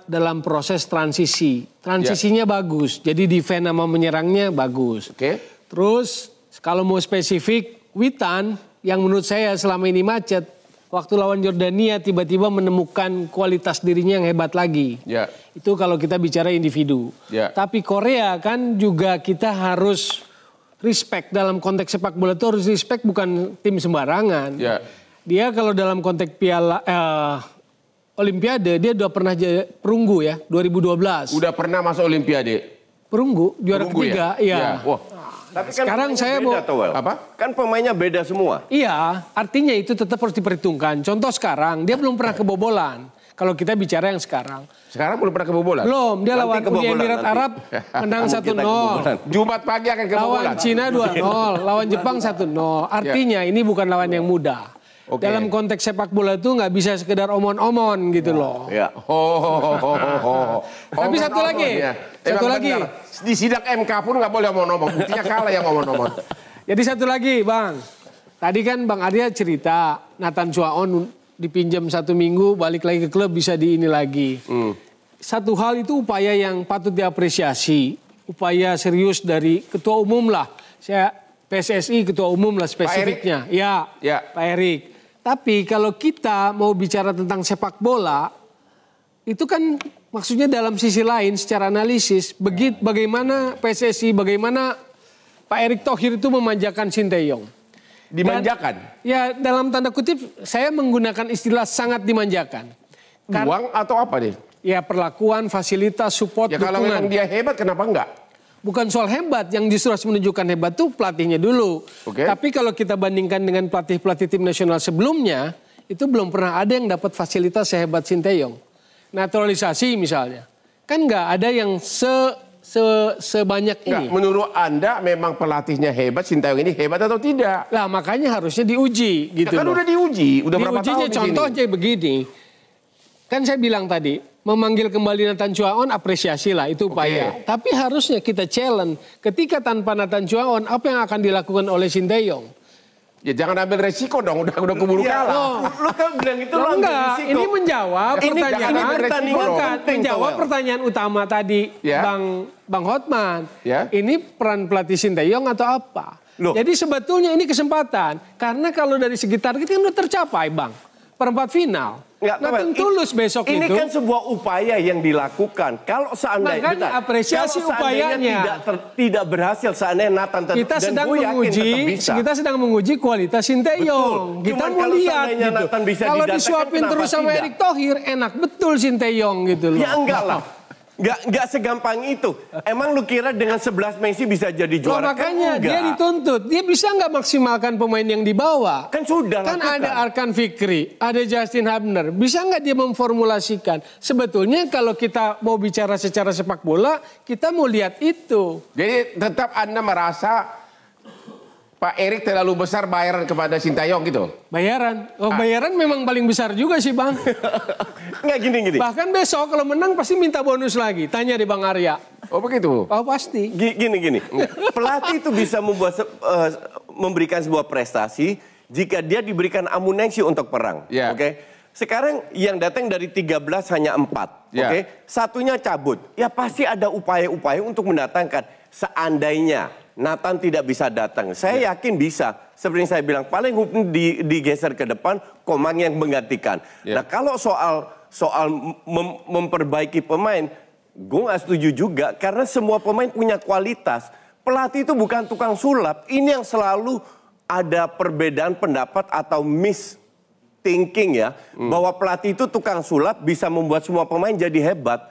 dalam proses transisi. Transisinya bagus. Jadi defense sama menyerangnya bagus. Terus kalau mau spesifik, Witan yang menurut saya selama ini macet. Waktu lawan Jordania tiba-tiba menemukan kualitas dirinya yang hebat lagi. Itu kalau kita bicara individu. Tapi Korea kan juga kita harus respect dalam konteks sepak bola itu harus respect bukan tim sembarangan. Dia kalau dalam konteks piala Olimpiade dia udah pernah perunggu ya 2012. Udah pernah masuk Olimpiade. Perunggu juara ketiga ya. Tapi kan sekarang saya mau kan pemainnya beda semua. Iya, artinya itu tetap harus diperhitungkan. Contoh sekarang dia belum pernah kebobolan. Kalau kita bicara yang sekarang. Sekarang belum pernah kebobolan? Belum, dia lawan Uni Emirat Arab menang 1-0. Jumat pagi akan kebobolan. Lawan Cina 2-0, lawan Jepang 1-0. Artinya ini bukan lawan yang mudah. Dalam konteks sepak bola itu nggak bisa sekedar omon-omon gitu loh. Tapi satu lagi. Di sidang MK pun nggak boleh omon-omon. Buktinya kalah yang omon-omon. Jadi satu lagi Bang. Tadi kan Bang Arya cerita Nathan Chuaon dipinjam 1 minggu balik lagi ke klub bisa di ini lagi. Satu hal itu upaya yang patut diapresiasi. Upaya serius dari ketua umum lah. PSSI ketua umum lah spesifiknya. Pak Erik. Tapi kalau kita mau bicara tentang sepak bola, itu kan maksudnya dalam sisi lain secara analisis, bagaimana PSSI, bagaimana Pak Erick Thohir itu memanjakan Sinteyong. Dimanjakan? Ya dalam tanda kutip saya menggunakan istilah sangat dimanjakan. Uang atau apa nih? Ya perlakuan, fasilitas, support, dukungan. Kalau memang dia hebat kenapa enggak? Bukan soal hebat, yang justru harus menunjukkan hebat tuh pelatihnya dulu. Tapi kalau kita bandingkan dengan pelatih-pelatih tim nasional sebelumnya, itu belum pernah ada yang dapat fasilitas sehebat Sinteyong. Naturalisasi misalnya, kan nggak ada yang sebanyak ini. Menurut Anda memang pelatihnya hebat, Sinteyong ini hebat atau tidak? Lah makanya harusnya diuji gitu. Kan udah diuji, udah berapa tahun di sini? Contohnya begini, kan saya bilang tadi, memanggil kembali Nathan Chuaon apresiasi lah itu upaya. Tapi harusnya kita challenge ketika tanpa Nathan Chuaon apa yang akan dilakukan oleh Sinteyong? Ya jangan ambil resiko dong, udah keburu kalah. Lu kan bilang itu lo enggak, ini menjawab pertanyaan utama tadi Bang Hotman. Ini peran pelatih Sinteyong atau apa? Jadi sebetulnya ini kesempatan karena kalau dari segi target kan udah tercapai Bang. Perempat final. Nathan Tulus besok ini itu. Ini kan sebuah upaya yang dilakukan. Kalau seandainya apresiasi upayanya tidak berhasil seandainya Nathan kita sedang menguji kualitas Sinteyong. Kita mau lihat gitu. Kalau disuapin terus sama Erick Thohir enak betul Sinteyong gitu loh. Ya enggak lah. Enggak segampang itu. Emang lu kira dengan 11 Messi bisa jadi juara? Makanya dia dituntut. Dia bisa nggak maksimalkan pemain yang dibawa? Kan sudah. Kan ada Arkan Fikri, ada Justin Hubner. Bisa nggak dia memformulasikan? Sebetulnya kalau kita mau bicara secara sepak bola, kita mau lihat itu. Jadi tetap Anda merasa Pak Erik terlalu besar bayaran kepada Sinteyong gitu? Bayaran? Bayaran memang paling besar juga sih Bang. Nggak gini. Bahkan besok kalau menang pasti minta bonus lagi. Tanya di Bang Arya. Oh begitu? Oh pasti. Gini. Pelatih itu bisa memberikan sebuah prestasi jika dia diberikan amunisi untuk perang. Sekarang yang datang dari 13 hanya 4. Satunya cabut. Ya pasti ada upaya-upaya untuk mendatangkan. Seandainya Nathan tidak bisa datang. Saya yakin bisa. Seperti yang saya bilang, paling digeser ke depan, Komang yang menggantikan. Nah kalau soal memperbaiki pemain, gue nggak setuju juga. Karena semua pemain punya kualitas. Pelatih itu bukan tukang sulap. Ini yang selalu ada perbedaan pendapat atau thinking ya. Bahwa pelatih itu tukang sulap bisa membuat semua pemain jadi hebat.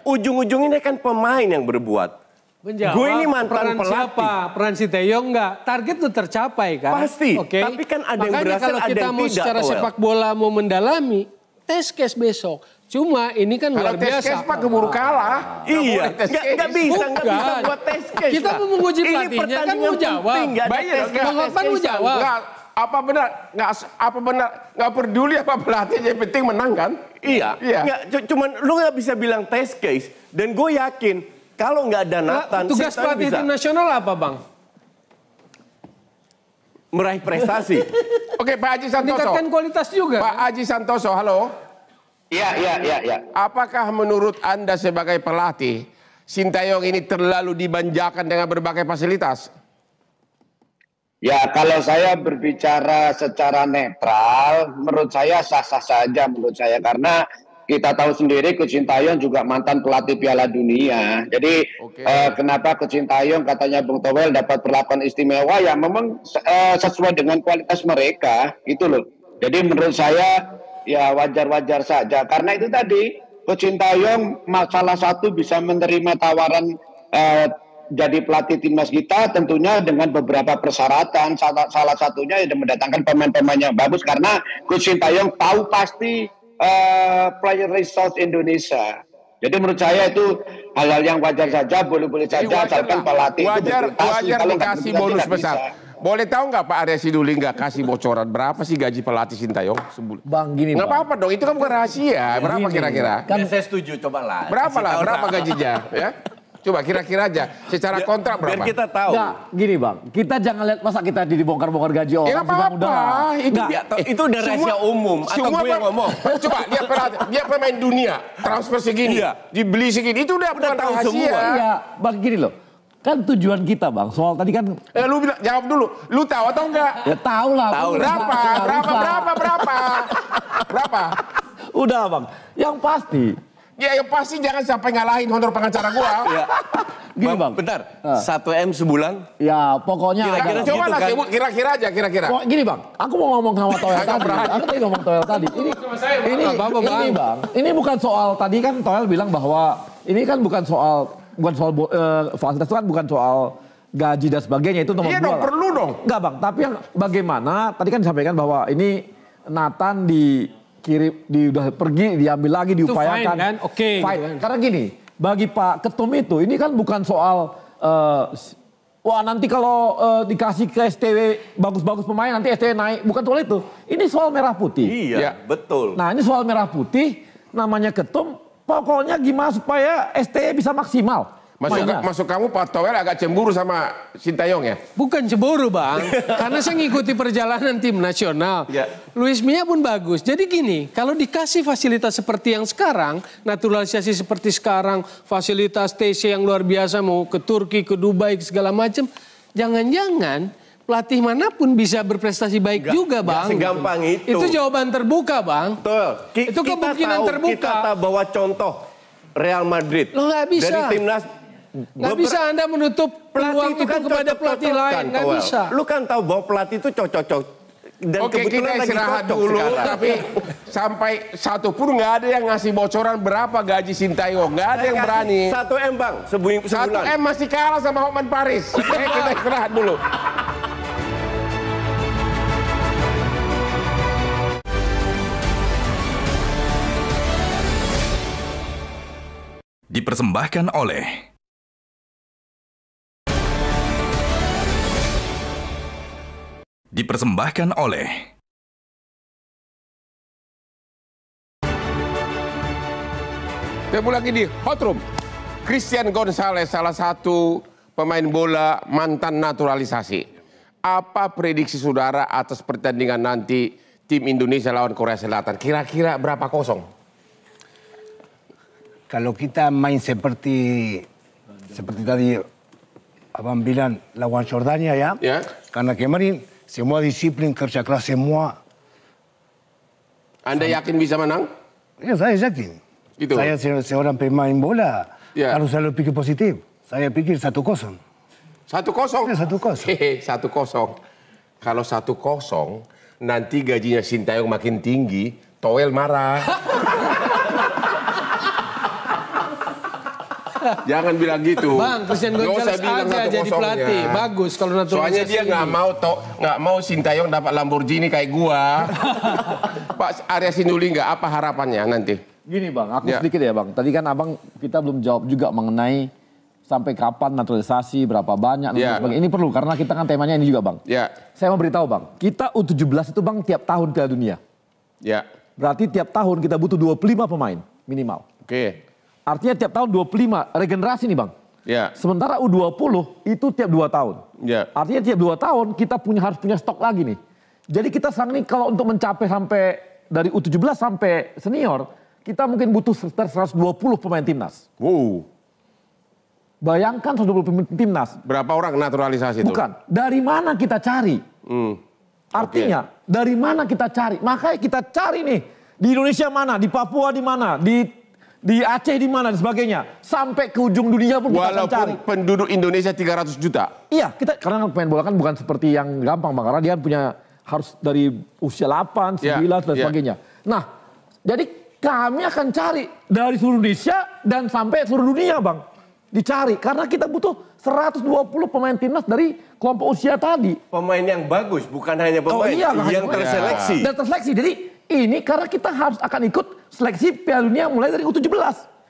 Ujung-ujungnya kan pemain yang berbuat. Gue ini mantan pelatih. Peran Sinteyong enggak. Target itu tercapai kan? Pasti. Tapi kan ada yang berhasil, kalau kita mau secara sepak bola mau mendalami, tes case besok. Cuma ini kan luar biasa. Kalau tes case Pak keburu kalah. Iya. Nggak bisa buat tes case. Kita mau menguji pelatihnya kan mau jawab. Bang Hotman mau jawab. Apa benar nggak peduli apa pelatihnya, yang penting menang kan? Iya. Cuman lu nggak bisa bilang test case. Dan gue yakin kalau nggak ada Nathan, tugas pelatih tim nasional apa Bang? Meraih prestasi. Oke Pak Haji Santoso. Meningkatkan kualitas juga. Pak Haji Santoso, halo. Iya. Apakah menurut Anda sebagai pelatih, Sintayong ini terlalu dimanjakan dengan berbagai fasilitas? Ya, kalau saya berbicara secara netral, menurut saya sah-sah saja menurut saya. Karena kita tahu sendiri Coach Sintayong juga mantan pelatih Piala Dunia. Jadi kenapa Coach Sintayong katanya Bung Towel dapat perlakuan istimewa, ya memang sesuai dengan kualitas mereka, gitu loh. Jadi menurut saya ya wajar-wajar saja. Karena itu tadi Coach Sintayong salah satu bisa menerima tawaran jadi pelatih timnas kita tentunya dengan beberapa persyaratan. Salah satunya yang mendatangkan pemain-pemain yang bagus karena Coach Sintayong tahu pasti player resource Indonesia. Jadi menurut saya itu hal-hal yang wajar saja, boleh-boleh saja asalkan pelatih wajar kalau dikasih bonus besar. Boleh tahu nggak Pak Arya Sinulinga kasih bocoran berapa sih gaji pelatih Sintayong sebulan? Bang, gini nggak apa-apa dong, itu kan bukan rahasia. Berapa kira-kira? Kan saya setuju, cobalah. Berapa gajinya? Ya? Coba kira-kira aja, secara kontrak berapa? Biar kita tahu. Nggak, gini Bang, kita jangan lihat masa kita dibongkar-bongkar gaji orang. Ya apa-apa, itu udah rahasia umum, atau gue yang ngomong. Coba dia pemain dunia, transfer segini, dibeli segini, itu udah bukan tahu rahasia. semua. Iya, Bang gini loh. Kan tujuan kita Bang, soal tadi kan... Lu bilang, jawab dulu, lu tahu atau enggak? Ya tahu lah. Tahu. Berapa? Udah Bang, yang pasti... Ya yang pasti jangan sampai ngalahin honor pengacara gua. Ya. Gini Bang. Bentar, 1M sebulan? Ya pokoknya... Kira-kira Coba lah kan? sebut kira-kira aja, kira-kira. Gini Bang, aku mau ngomong sama Toel tadi. Aku tadi ngomong Toel tadi. Ini Bang, ini bukan soal, tadi kan Toel bilang bahwa ini kan bukan soal fasilitas itu kan bukan soal gaji dan sebagainya, itu nomor iya 2 dong, lah. perlu dong. Enggak Bang, tapi yang bagaimana tadi kan disampaikan bahwa ini Nathan udah pergi, diambil lagi, diupayakan. Itu fine kan? Oke. Fine. Karena gini, bagi Pak Ketum itu, ini kan bukan soal wah nanti kalau dikasih ke STW bagus-bagus pemain nanti STW naik, bukan soal itu. Ini soal merah putih. Iya, betul. Nah ini soal merah putih, namanya Ketum, pokoknya gimana supaya STW bisa maksimal. Masuk kamu Pak Towel agak cemburu sama Sintayong ya? Bukan cemburu Bang, karena saya ngikuti perjalanan tim nasional. Ya. Luis Mia pun bagus. Jadi gini, kalau dikasih fasilitas seperti yang sekarang, naturalisasi seperti sekarang, fasilitas TC yang luar biasa, mau ke Turki, ke Dubai, segala macam, jangan-jangan pelatih manapun bisa berprestasi baik juga Bang. Segampang itu. Itu jawaban terbuka Bang. Betul. Itu kemungkinan terbuka. Kita tahu bahwa contoh Real Madrid. Lo nggak bisa. Dari timnas. Nggak bisa Anda menutup peluang itu kan kepada pelatih lain, nggak bisa. Lu kan tahu bahwa pelatih itu cocok-cocok. Dan Oke, kebetulan kita istirahat dulu, sekarang. Tapi sampai satu pun nggak ada yang ngasih bocoran berapa gaji Sintayong, nggak ada yang berani. 1M Bang, sebulan. 1M masih kalah sama Hotman Paris. Oke, kita istirahat dulu. Dipersembahkan oleh Kita lagi di Hot Room. Christian Gonzalez, salah satu pemain bola mantan naturalisasi. Apa prediksi saudara atas pertandingan nanti tim Indonesia lawan Korea Selatan? Kira-kira berapa kosong? Kalau kita main seperti tadi Abang bilang lawan Jordania ya. Karena kemarin semua disiplin kerja keras semua. Anda yakin bisa menang? Ya saya yakin. Gitu. Saya seorang pemain bola harus selalu pikir positif. Saya pikir 1-0. 1-0? Ya 1-0. Hehe, 1-0. Kalau 1-0 nanti gajinya Sintayong makin tinggi, Towel marah. Jangan bilang gitu. Bang, Christian Gonzalez aja jadi pelatih. Bagus kalau naturalisasi. Soalnya dia nggak mau Sintayong dapat Lamborghini kayak gua. Pak Arya Sinulinga, apa harapannya nanti? Gini Bang, aku sedikit ya Bang. Tadi kan Abang kita belum jawab juga mengenai sampai kapan naturalisasi, berapa banyak, dan sebagainya. Ini perlu karena kita kan temanya ini juga Bang. Saya mau beritahu Bang, kita U17 itu Bang tiap tahun Piala Dunia. Berarti tiap tahun kita butuh 25 pemain minimal. Artinya tiap tahun 25 regenerasi nih Bang. Sementara U20 itu tiap 2 tahun. Artinya tiap 2 tahun kita harus punya stok lagi nih. Jadi kita sekarang nih kalau untuk mencapai sampai dari U17 sampai senior, kita mungkin butuh sekitar 120 pemain timnas. Wow. Bayangkan 120 pemain timnas. Berapa orang naturalisasi itu? Bukan, dari mana kita cari? Artinya, dari mana kita cari? Makanya kita cari nih, di Indonesia mana, di Papua di mana, di Aceh di mana, dan sebagainya. Sampai ke ujung dunia pun kita akan cari. Walaupun penduduk Indonesia 300 juta. Iya, karena pemain bola kan bukan seperti yang gampang Bang, karena dia punya harus dari usia 8, 9 dan sebagainya. Nah, jadi kami akan cari dari seluruh Indonesia dan sampai seluruh dunia Bang. Dicari, karena kita butuh 120 pemain timnas dari kelompok usia tadi. Pemain yang bagus, bukan hanya pemain yang terseleksi. Dan terseleksi, jadi ini karena kita harus akan ikut seleksi Piala Dunia mulai dari U17.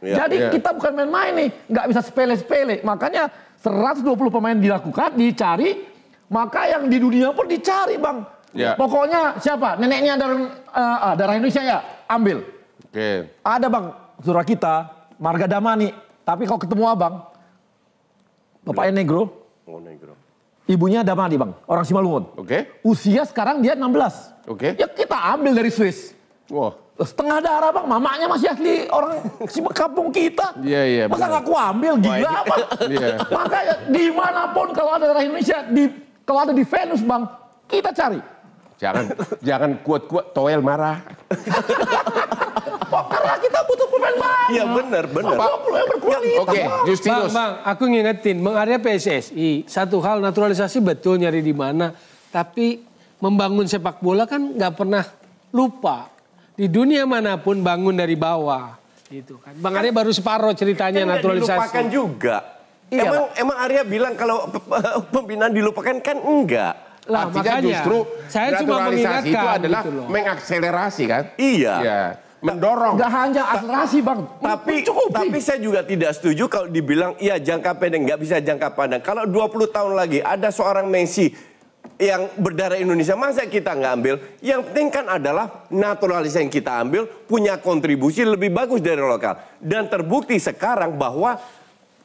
Jadi kita bukan main-main nih, nggak bisa sepele-sepele. Makanya 120 pemain dilakukan, dicari, maka yang di dunia pun dicari Bang. Pokoknya siapa? Neneknya darah Indonesia ya, ambil. Ada Bang, saudara kita, Marga Damani. Tapi kalau ketemu abang, bapaknya negro, ibunya Damani Bang, orang Simalungun. Usia sekarang dia 16. Ya kita ambil dari Swiss. Setengah darah Bang, mamanya masih asli orang kampung kita. Masa nggak aku ambil, gila apa? Makanya dimanapun kalau ada darah Indonesia, kalau ada di Venus Bang, kita cari. Jangan kuat-kuat, Toel marah. Karena kita butuh pemain banyak. Iya benar. Oke, Justinus. Bang, aku ngingetin, Bang Arya PSSI, satu hal naturalisasi betul nyari di mana, tapi membangun sepak bola kan nggak pernah lupa. Di dunia manapun bangun dari bawah, gitu kan. Bang Arya baru separuh ceritanya kan naturalisasi. Dilupakan juga. Emang Arya bilang kalau pembinaan dilupakan kan enggak. Lah, artinya makanya, justru saya cuma naturalisasi itu adalah gitu mengakselerasi kan? Iya. Mendorong. Gak hanya akselerasi Bang. Tapi saya juga tidak setuju kalau dibilang iya jangka pendek, nggak bisa jangka panjang. Kalau 20 tahun lagi ada seorang Messi yang berdarah Indonesia, masa kita nggak ambil? Yang penting kan adalah naturalisasi yang kita ambil punya kontribusi lebih bagus dari lokal. Dan terbukti sekarang bahwa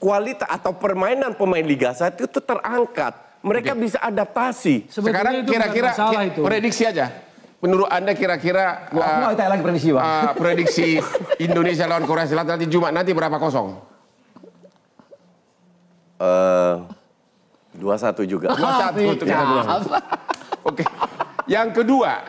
kualitas atau permainan pemain Liga 1 itu terangkat. Mereka bisa adaptasi. Sekarang kira-kira prediksi aja. Menurut Anda kira-kira lagi prediksi Bang. Prediksi Indonesia lawan Korea Selatan nanti Jumat nanti berapa kosong? 2-1 juga. 2-1 untuk kita dulu. Oke. Yang kedua,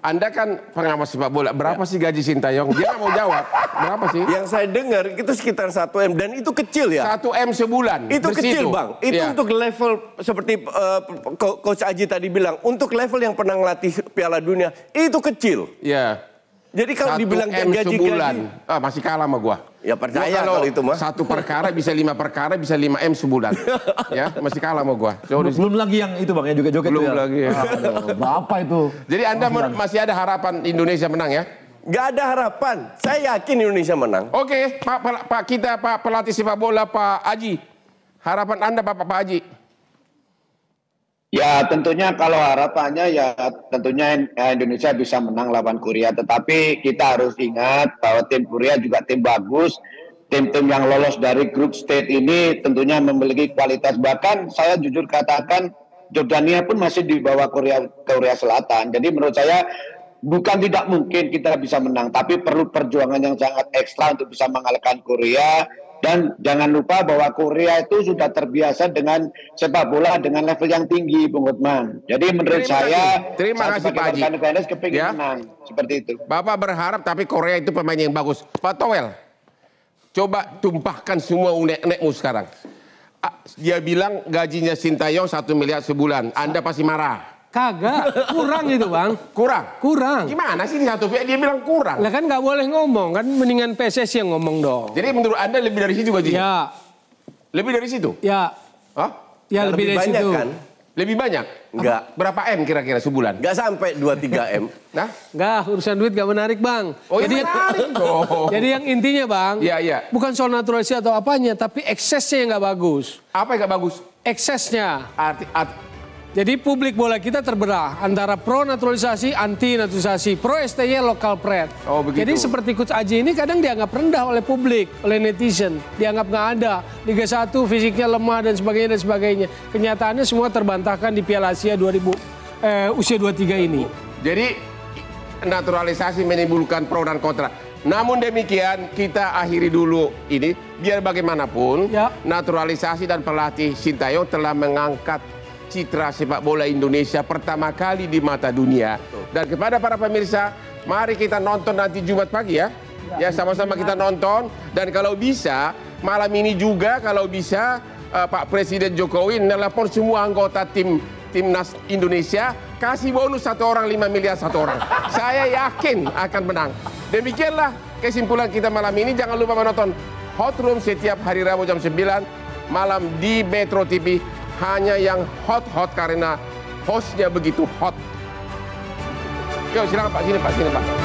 Anda kan pengamat sepak bola. Berapa sih gaji Sintayong? Dia nggak mau jawab. Berapa sih? Yang saya dengar itu sekitar 1 M dan itu kecil ya. 1 M sebulan. Itu kecil Bang. Itu untuk level seperti Coach Aji tadi bilang, untuk level yang pernah ngelatih Piala Dunia itu kecil. Iya. Jadi kalau dibilang gaji-gaji, masih kalah sama gua. Ya percaya kalau itu mah. Satu perkara bisa 5 perkara bisa 5 M sebulan. Ya masih kalah sama gua. Belum lagi yang itu Bang ya joget-joget. Belum lagi. Ya. Berapa itu? Jadi Anda masih ada harapan Indonesia menang ya? Gak ada harapan. Saya yakin Indonesia menang. Oke, Pak pelatih sepak bola Pak Aji. Harapan Anda Pak Aji? Ya tentunya kalau harapannya ya tentunya Indonesia bisa menang lawan Korea. Tetapi kita harus ingat bahwa tim Korea juga tim bagus. Tim-tim yang lolos dari grup stage ini tentunya memiliki kualitas. Bahkan saya jujur katakan Jordania pun masih di bawah Korea Selatan. Jadi menurut saya bukan tidak mungkin kita bisa menang. Tapi perlu perjuangan yang sangat ekstra untuk bisa mengalahkan Korea. Dan jangan lupa bahwa Korea itu sudah terbiasa dengan sepak bola dengan level yang tinggi, Bung Hotman. Jadi menurut terima kasih Pak Haji. Kepingin menang seperti itu. Bapak berharap tapi Korea itu pemain yang bagus. Pak Toel, coba tumpahkan semua unek-unekmu sekarang. Dia bilang gajinya Sintayong 1 miliar sebulan. Anda pasti marah. Kagak, kurang itu Bang. Kurang. Gimana sih di satu pihak dia bilang kurang? Lah kan nggak boleh ngomong, kan mendingan PSSI yang ngomong dong. Jadi menurut Anda lebih dari situ gajinya? Ya. Lebih dari situ? Ya. Hah? Ya lebih dari banyak situ. Kan? Lebih banyak? Enggak. Berapa M kira-kira sebulan? Enggak sampai 2-3 M. Nah? Enggak, urusan duit gak menarik Bang. Oh jadi menarik dong. Jadi yang intinya Bang, bukan soal naturalisasi atau apanya, tapi eksesnya yang gak bagus. Apa yang gak bagus? Eksesnya. Jadi publik bola kita terbelah antara pro naturalisasi, anti naturalisasi, pro STY, lokal pret. Oh, begitu. Jadi seperti Coach Aji ini kadang dianggap rendah oleh publik, oleh netizen. Dianggap nggak ada. Liga 1 fisiknya lemah dan sebagainya. Kenyataannya semua terbantahkan di Piala Asia usia 23 ini. Jadi naturalisasi menimbulkan pro dan kontra. Namun demikian kita akhiri dulu ini. Biar bagaimanapun naturalisasi dan pelatih Sintayong telah mengangkat citra sepak bola Indonesia pertama kali di mata dunia. Dan kepada para pemirsa, mari kita nonton nanti Jumat pagi ya. Ya sama-sama kita nonton. Dan kalau bisa malam ini juga kalau bisa Pak Presiden Jokowi nelpon semua anggota timnas Indonesia, kasih bonus 1 orang 5 miliar 1 orang. Saya yakin akan menang. Demikianlah kesimpulan kita malam ini. Jangan lupa menonton Hot Room setiap hari Rabu jam 9 malam di Metro TV. Hanya yang hot-hot karena hostnya begitu hot. Yuk silakan Pak, sini Pak.